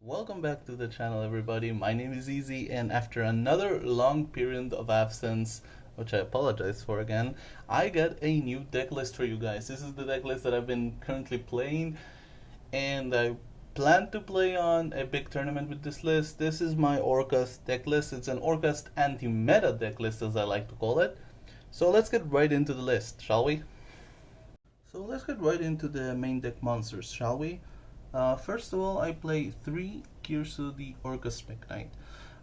Welcome back to the channel, everybody. My name is Easy, and after another long period of absence, which I apologize for again, I got a new deck list for you guys. This is the deck list that I've been currently playing, and I plan to play on a big tournament with this list. This is my Orcust deck list. It's an Orcust anti-meta deck list, as I like to call it. So let's get right into the list, shall we? So let's get right into the main deck monsters, shall we? First of all, I play 3 Kirsu the Orcust Knight.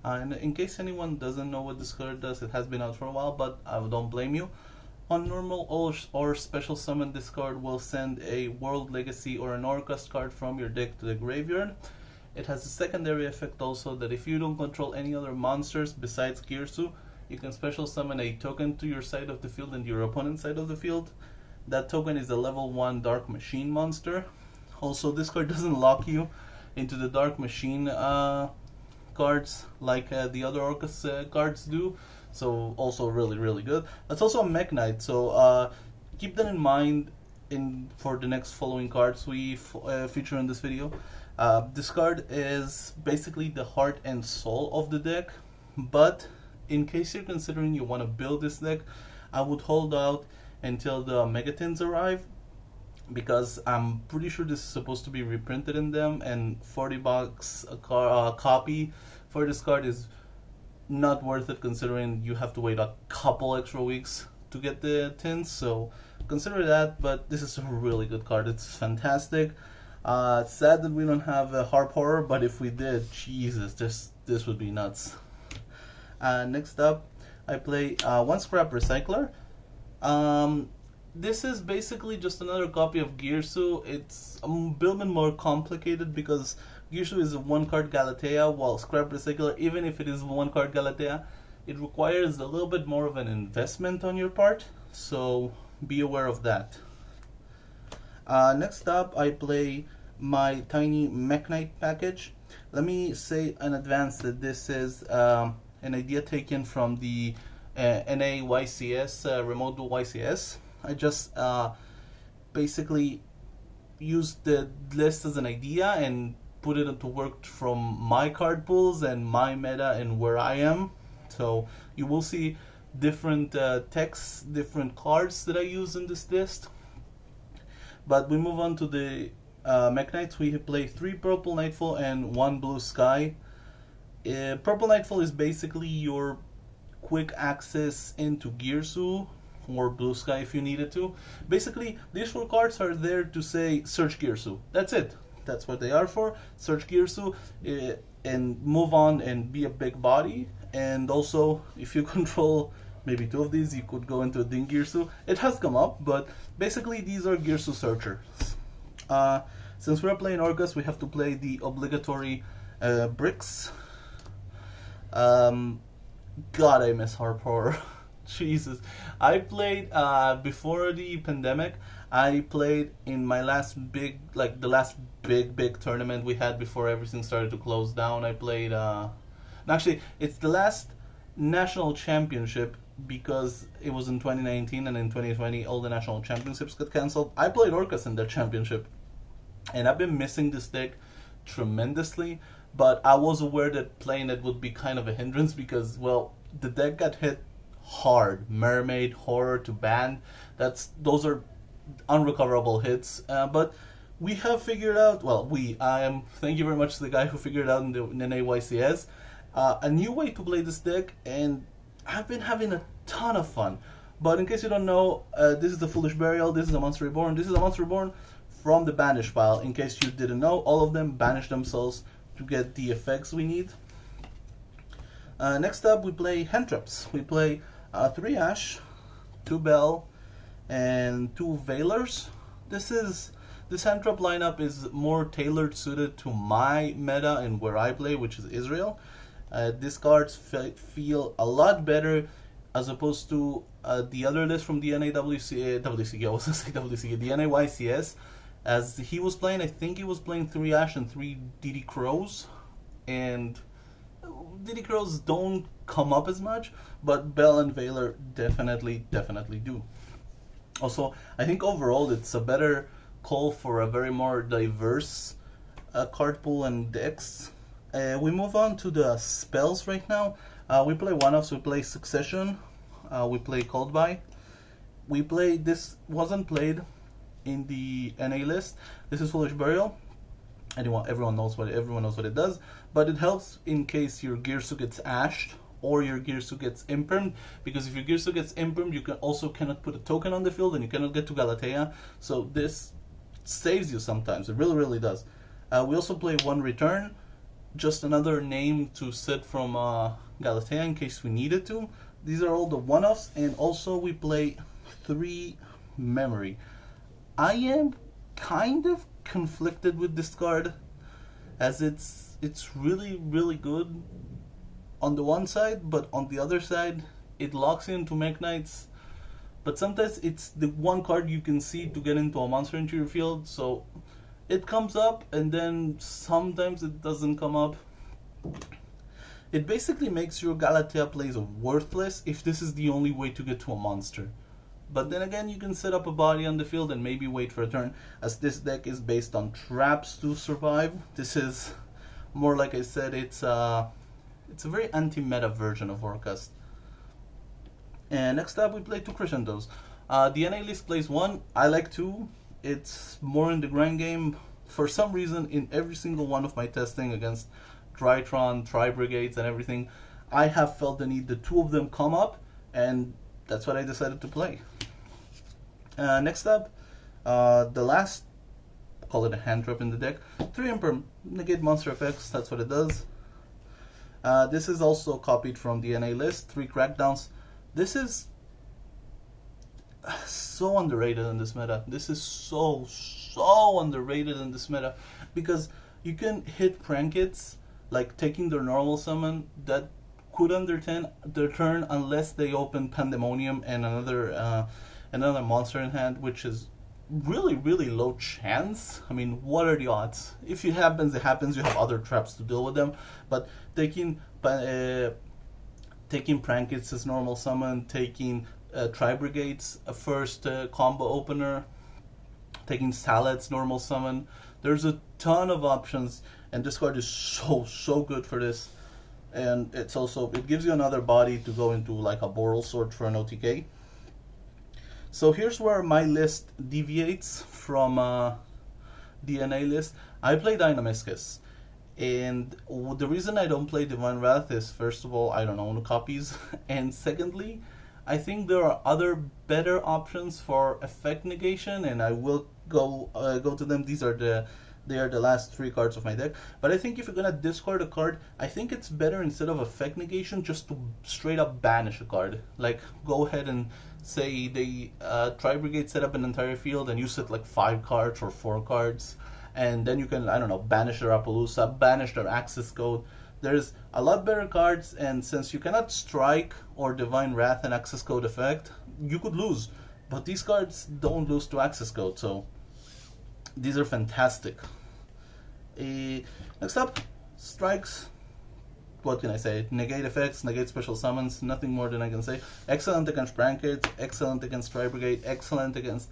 And in case anyone doesn't know what this card does, it has been out for a while, but I don't blame you. On normal or special summon, this card will send a World Legacy or an Orcust card from your deck to the graveyard. It has a secondary effect also that if you don't control any other monsters besides Kirsu, you can special summon a token to your side of the field and your opponent's side of the field. That token is a level 1 Dark Machine monster. Also, this card doesn't lock you into the Dark Machine cards like the other Orcust cards do, so also really good. That's also a Mech Knight, so keep that in mind for the next following cards we feature in this video. This card is basically the heart and soul of the deck, but in case you're considering you want to build this deck, I would hold out until the Megatins arrive, because I'm pretty sure this is supposed to be reprinted in them, and $40 a copy for this card is not worth it, considering you have to wait a couple extra weeks to get the tins, so consider that. But this is a really good card. It's fantastic. It's sad that we don't have a Harp Horror, but if we did, Jesus, this would be nuts. Next up, I play 1 Scrap Recycler. This is basically just another copy of Girsu. It's a little bit more complicated because Girsu is a 1-card Galatea, while Scrap Recycler, even if it is 1-card Galatea, it requires a little bit more of an investment on your part, so be aware of that. Next up, I play my tiny Mech Knight package. Let me say in advance that this is an idea taken from the NA YCS, Remote Duel YCS. I just basically used the list as an idea and put it into work from my card pools and my meta and where I am. So you will see different texts, different cards that I use in this list. But we move on to the Mech Knights. We play 3 Purple Nightfall and 1 Blue Sky. Purple Nightfall is basically your quick access into Girsu, or Blue Sky if you needed to. Basically, these 4 cards are there to say search Girsu. That's it. That's what they are for. Search Girsu and move on and be a big body. And also, if you control maybe 2 of these, you could go into a Ding Girsu. It has come up, but basically these are Girsu searchers. Since we're playing Orcust, we have to play the obligatory bricks. God, I miss Harp Horror. Jesus. I played before the pandemic. I played in my last big, the last big tournament we had before everything started to close down. I played actually, it's the last national championship, because it was in 2019, and in 2020 all the national championships got cancelled. I played Orcust in that championship, and I've been missing this deck tremendously, but I was aware that playing it would be kind of a hindrance because, well, the deck got hit hard. Mermaid, Horror to Band, those are unrecoverable hits, but we have figured out, thank you very much to the guy who figured out in the NA YCS a new way to play this deck, and I've been having a ton of fun. But in case you don't know, this is the Foolish Burial, this is a Monster Reborn, this is a Monster Reborn from the Banish pile. In case you didn't know, all of them banish themselves to get the effects we need. Next up, we play Hand Traps. We play 3 Ash, 2 Bell, and 2 Veilers. This Hand Trap lineup is more tailored suited to my meta and where I play, which is Israel. These cards feel a lot better as opposed to the other list from the the NA YCS. As he was playing, I think he was playing 3 Ash and 3 DD Crows, and DD Crows don't come up as much, but Bell and Veiler definitely do. Also, I think overall it's a better call for a very more diverse card pool and decks. We move on to the spells right now. We play one-offs, we play Succession, we play Cold Buy. We play, this wasn't played in the NA list. This is Foolish Burial. Everyone knows what it does, but it helps in case your Girsu gets ashed or your Girsu gets impermed, because if your Girsu gets impermed, you cannot put a token on the field and you cannot get to Galatea. So this saves you sometimes. It really, really does. We also play one Return, just another name to sit from Galatea in case we needed to. These are all the one-offs, and also we play 3 Memory. I am kind of conflicted with this card, as it's really, really good on the one side, but on the other side it locks you into Mech Knights. But sometimes it's the one card you can see to get into a monster into your field, so it comes up and then sometimes it doesn't come up. It basically makes your Galatea plays worthless if this is the only way to get to a monster. But then again, you can set up a body on the field and maybe wait for a turn, as this deck is based on traps to survive. This is more, like I said, it's a very anti-meta version of Orcust. And next up we play 2 Crescendos. The NA list plays 1, I like 2. It's more in the grind game. For some reason, in every single one of my testing against Tritron, Tri-Brigades and everything, I have felt the need that 2 of them come up, and that's what I decided to play. Next up, the last, call it a hand trap in the deck, 3 Imperm, negate monster effects, that's what it does. This is also copied from the NA list, 3 Crackdowns. This is so underrated in this meta. This is so underrated in this meta, because you can hit Prankits, like taking their normal summon, that could undertend their turn unless they open Pandemonium and another monster in hand, which is really, really low chance. I mean, what are the odds? If it happens, it happens. You have other traps to deal with them. But taking Prankits as normal summon, taking Tri-Brigades first combo opener, taking Salad's normal summon, there's a ton of options, and this card is so good for this. And it gives you another body to go into, like a Boral Sword for an OTK. So here's where my list deviates from the NA list. I play NA YCS, and the reason I don't play Divine Wrath is, first of all, I don't own copies, and secondly, I think there are other better options for effect negation, and I will go to them. They are the last 3 cards of my deck. But I think if you're gonna discard a card, I think it's better, instead of effect negation, just to straight up banish a card. Like, go ahead and say they Tri-Brigade set up an entire field and you set like 5 cards or 4 cards, and then you can, I don't know, banish their Appaloosa, banish their Access Code. There's a lot better cards, and since you cannot strike or Divine Wrath and Access Code effect, you could lose. But these cards don't lose to Access Code, so these are fantastic. Next up, strikes. What can I say? Negate effects, negate special summons, nothing more than I can say. Excellent against Brankets, excellent against Tri-Brigade, excellent against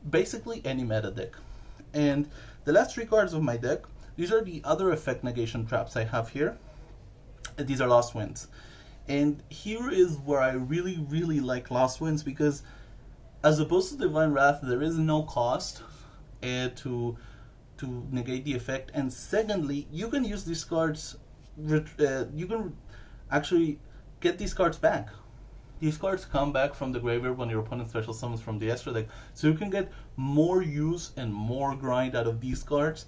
basically any meta deck. And the last 3 cards of my deck, these are the other effect negation traps I have here. And these are Lost Winds. And here is where I really, really like Lost Winds, because as opposed to Divine Wrath, there is no cost to negate the effect, and secondly, you can use these cards. You can actually get these cards back. These cards come back from the graveyard when your opponent special summons from the extra deck, so you can get more use and more grind out of these cards,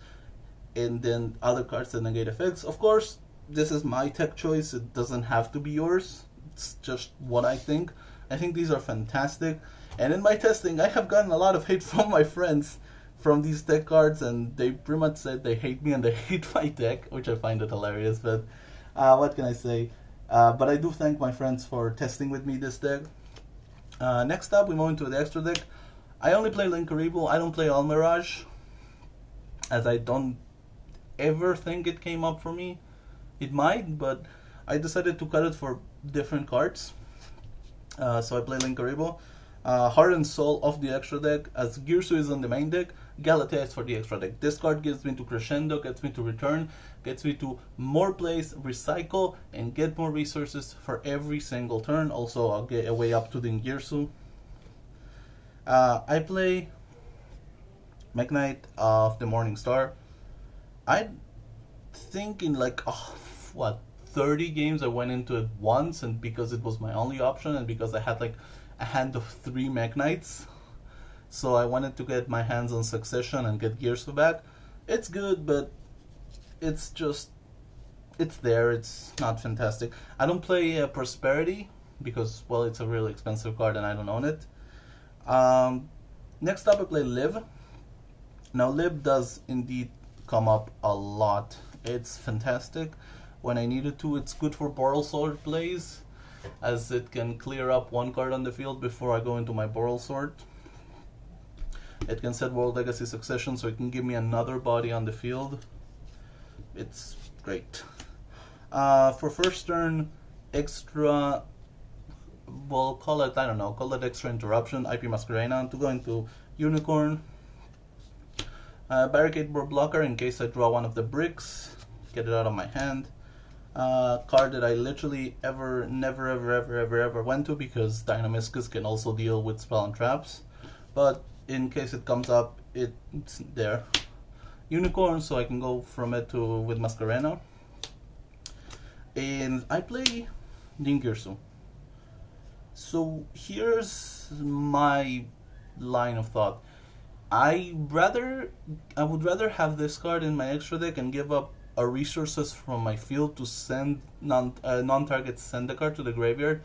and then other cards that negate effects. Of course, this is my tech choice. It doesn't have to be yours. It's just what I think. I think these are fantastic, and in my testing, I have gotten a lot of hate from my friends from these deck cards, and they pretty much said they hate me and they hate my deck, which I find it hilarious, but what can I say? But I do thank my friends for testing with me this deck. Next up, we move into the extra deck. I only play Linkaribo, I don't play Almirage, as I don't ever think it came up for me. It might, but I decided to cut it for different cards. So I play Linkaribo. Heart and Soul of the extra deck, as Girsu is on the main deck. Galatea is for the extra deck. This card gives me to Crescendo, gets me to return, gets me to more plays, recycle, and get more resources for every single turn. Also, I'll get a way up to the Ngirsu. I play Mech Knight of the Morning Star. I think in like, 30 games I went into it once, and because it was my only option, and because I had like a hand of 3 Mech Knights, so I wanted to get my hands on Succession and get Gearsu back. It's good, but it's just, it's there, it's not fantastic. I don't play Prosperity, because, well, it's a really expensive card and I don't own it. Next up I play Liv. Now Liv does indeed come up a lot. It's fantastic when I need it to. It's good for Boral Sword plays, as it can clear up 1 card on the field before I go into my Boral Sword. It can set World Legacy Succession, so it can give me another body on the field. It's great. For first turn, extra, well, call it, I don't know, call it extra interruption, IP Masquerena, to go into Unicorn. Barricade Board Blocker in case I draw one of the bricks, get it out of my hand. Card that I literally never went to, because Dynamiscus can also deal with spell and traps, but in case it comes up, it's there. Unicorn, so I can go from it to with Masquerena. And I play Ningirsu. So here's my line of thought. I would rather have this card in my extra deck and give up resources from my field to send non-target send a card to the graveyard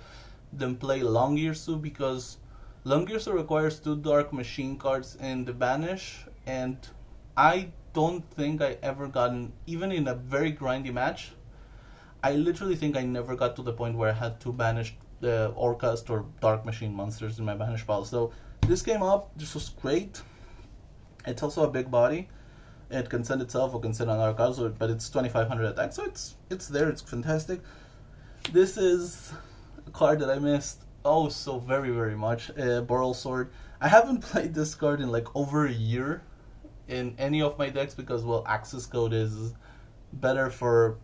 than play Longirsu, because Longirsu requires 2 Dark Machine cards in the banish, and I don't think I ever gotten, even in a very grindy match, I literally think I never got to the point where I had to banish the Orcust or Dark Machine monsters in my banish pile. So this came up, this was great. It's also a big body. It can send itself or can send another card, but it's 2500 attack, so it's there, it's fantastic. This is a card that I missed so very much, Boral Sword. I haven't played this card in like over a year in any of my decks, because, well, Access Code is better for,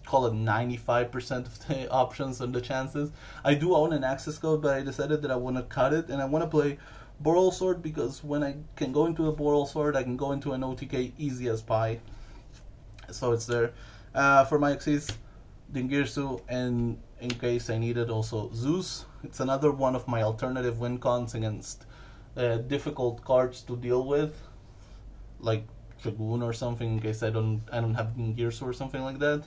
call it 95% of the options and the chances. I do own an Access Code, but I decided that I want to cut it, and I want to play Boral Sword, because when I can go into a Boral Sword, I can go into an OTK easy as pie. So it's there. For my Xyz, Dingirsu, and in case I needed, also Zeus. It's another one of my alternative win cons against difficult cards to deal with, like Dragoon or something, in case I don't have Dingirsu or something like that.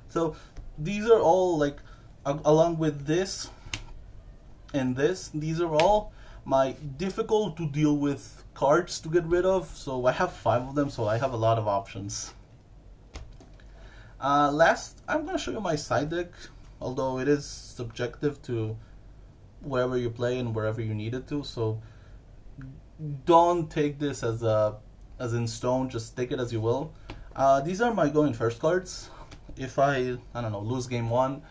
So these are all, like, along with this and this, these are all my difficult to deal with cards to get rid of. So I have 5 of them, so I have a lot of options. Last, I'm going to show you my side deck, although it is subjective to wherever you play and wherever you need it to, so don't take this as in stone, just take it as you will. These are my going first cards. If I don't know, lose game 1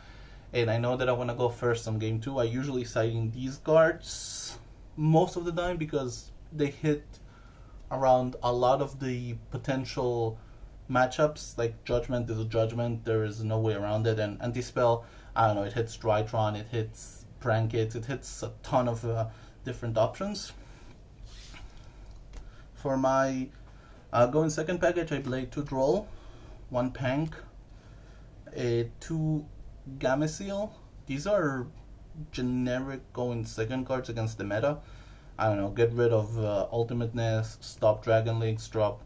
and I know that I want to go first on game 2, I usually side in these cards most of the time, because they hit around a lot of the potential matchups. Like Judgment is a Judgment, there is no way around it, and Anti-Spell, I don't know, it hits Drytron, it hits Prank It hits a ton of different options. For my going second package, I play 2 Droll, 1 Pank, 2 Gameciel. These are generic going second cards against the meta. I don't know, get rid of Ultimate Nest, stop Dragon Link, stop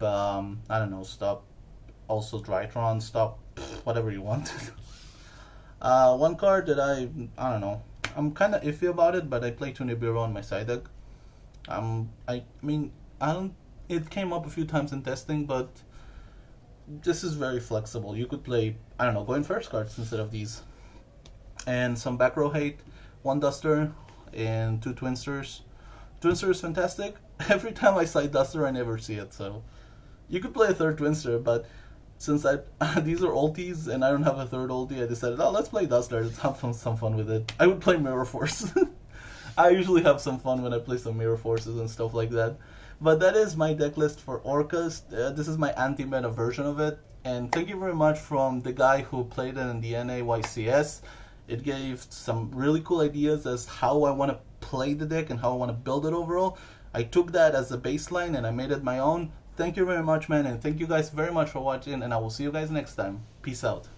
I don't know, stop also Drytron, stop whatever you want. One card that I don't know, I'm kind of iffy about it, but I play 2 Nibiru on my side deck. I mean, it came up a few times in testing, but this is very flexible. You could play, I don't know, going first cards instead of these. And some back row hate, 1 Duster, and 2 Twinsters. Twinster is fantastic. Every time I side Duster, I never see it, so you could play a 3rd Twinster, but since these are ultis and I don't have a 3rd ulti, I decided, let's play Duster, let's have some fun with it. I would play Mirror Force. I usually have some fun when I play some Mirror Forces and stuff like that. But that is my deck list for Orcust. This is my anti-meta version of it. And thank you very much from the guy who played it in the NA YCS. It gave some really cool ideas as how I want to play the deck and how I want to build it overall. I took that as a baseline and I made it my own. Thank you very much, man, and thank you guys very much for watching, and I will see you guys next time. Peace out.